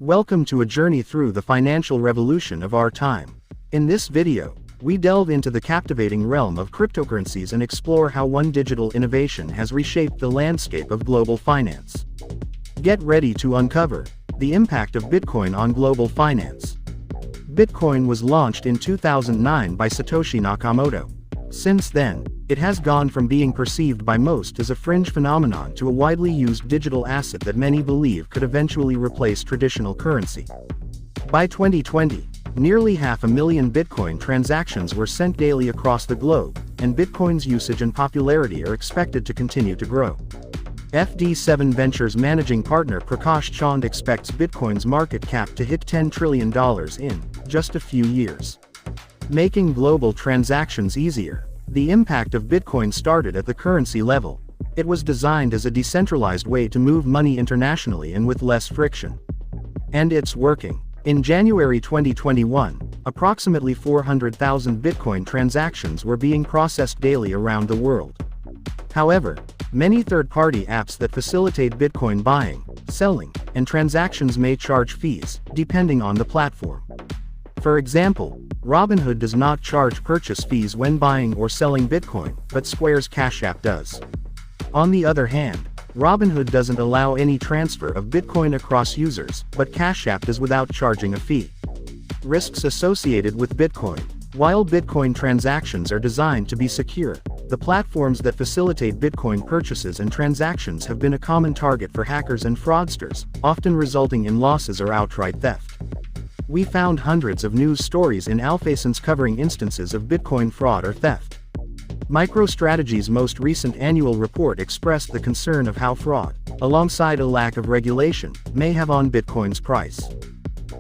Welcome to a journey through the financial revolution of our time. In this video, we delve into the captivating realm of cryptocurrencies and explore how one digital innovation has reshaped the landscape of global finance. Get ready to uncover the impact of Bitcoin on global finance. Bitcoin was launched in 2009 by Satoshi Nakamoto. Since then, it has gone from being perceived by most as a fringe phenomenon to a widely used digital asset that many believe could eventually replace traditional currency. By 2020, nearly 500,000 Bitcoin transactions were sent daily across the globe, and Bitcoin's usage and popularity are expected to continue to grow. FD7 Ventures managing partner Prakash Chand expects Bitcoin's market cap to hit $10 trillion in just a few years. Making global transactions easier. The impact of Bitcoin started at the currency level. It was designed as a decentralized way to move money internationally and with less friction. And it's working. In January 2021, approximately 400,000 Bitcoin transactions were being processed daily around the world. However, many third-party apps that facilitate Bitcoin buying, selling, and transactions may charge fees, depending on the platform. For example, Robinhood does not charge purchase fees when buying or selling Bitcoin, but Square's Cash App does. On the other hand, Robinhood doesn't allow any transfer of Bitcoin across users, but Cash App does without charging a fee. Risks associated with Bitcoin. While Bitcoin transactions are designed to be secure, the platforms that facilitate Bitcoin purchases and transactions have been a common target for hackers and fraudsters, often resulting in losses or outright theft. We found hundreds of news stories in Alphasense covering instances of Bitcoin fraud or theft. MicroStrategy's most recent annual report expressed the concern of how fraud, alongside a lack of regulation, may have on Bitcoin's price.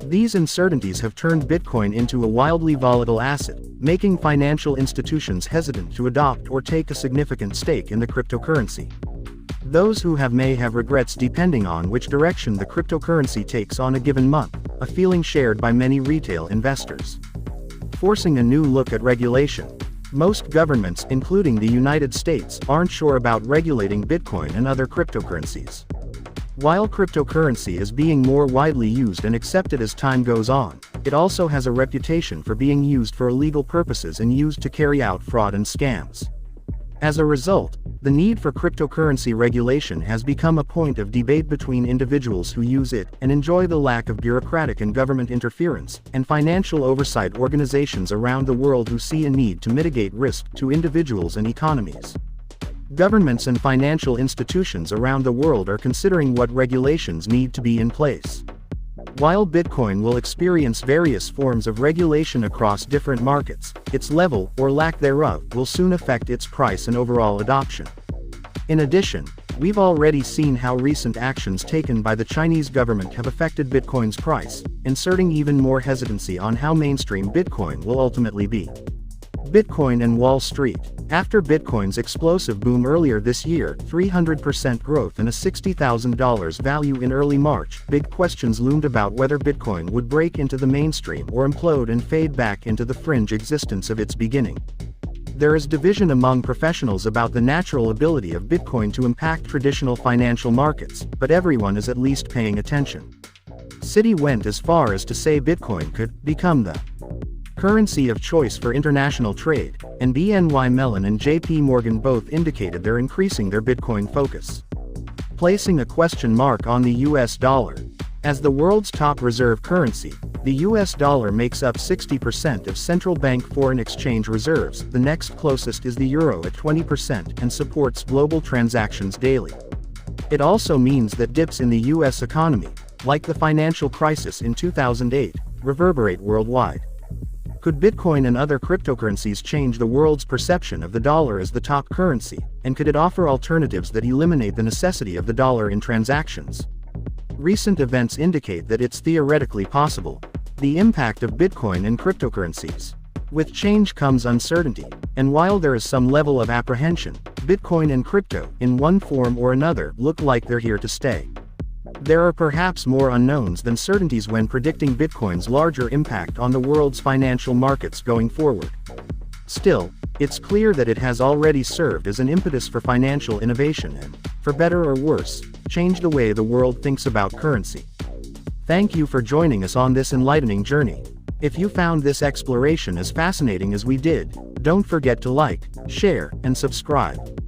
These uncertainties have turned Bitcoin into a wildly volatile asset, making financial institutions hesitant to adopt or take a significant stake in the cryptocurrency. Those who may have regrets depending on which direction the cryptocurrency takes on a given month, a feeling shared by many retail investors. Forcing a new look at regulation. Most governments, including the United States, aren't sure about regulating Bitcoin and other cryptocurrencies. While cryptocurrency is being more widely used and accepted as time goes on, it also has a reputation for being used for illegal purposes and used to carry out fraud and scams. As a result, the need for cryptocurrency regulation has become a point of debate between individuals who use it and enjoy the lack of bureaucratic and government interference, and financial oversight organizations around the world who see a need to mitigate risk to individuals and economies. Governments and financial institutions around the world are considering what regulations need to be in place. While Bitcoin will experience various forms of regulation across different markets, its level, or lack thereof, will soon affect its price and overall adoption. In addition, we've already seen how recent actions taken by the Chinese government have affected Bitcoin's price, inserting even more hesitancy on how mainstream Bitcoin will ultimately be. Bitcoin and Wall Street. After Bitcoin's explosive boom earlier this year, 300% growth and a $60,000 value in early March, big questions loomed about whether Bitcoin would break into the mainstream or implode and fade back into the fringe existence of its beginning. There is division among professionals about the natural ability of Bitcoin to impact traditional financial markets, but everyone is at least paying attention. Citi went as far as to say Bitcoin could become the currency of choice for international trade, and BNY Mellon and JP Morgan both indicated they're increasing their Bitcoin focus. Placing a question mark on the US dollar. As the world's top reserve currency, the US dollar makes up 60% of central bank foreign exchange reserves. The next closest is the euro at 20% and supports global transactions daily. It also means that dips in the US economy, like the financial crisis in 2008, reverberate worldwide. Could Bitcoin and other cryptocurrencies change the world's perception of the dollar as the top currency, and could it offer alternatives that eliminate the necessity of the dollar in transactions? Recent events indicate that it's theoretically possible. The impact of Bitcoin and cryptocurrencies. With change comes uncertainty, and while there is some level of apprehension, Bitcoin and crypto, in one form or another, look like they're here to stay. There are perhaps more unknowns than certainties when predicting Bitcoin's larger impact on the world's financial markets going forward. Still, it's clear that it has already served as an impetus for financial innovation and, for better or worse, changed the way the world thinks about currency. Thank you for joining us on this enlightening journey. If you found this exploration as fascinating as we did, don't forget to like, share, and subscribe.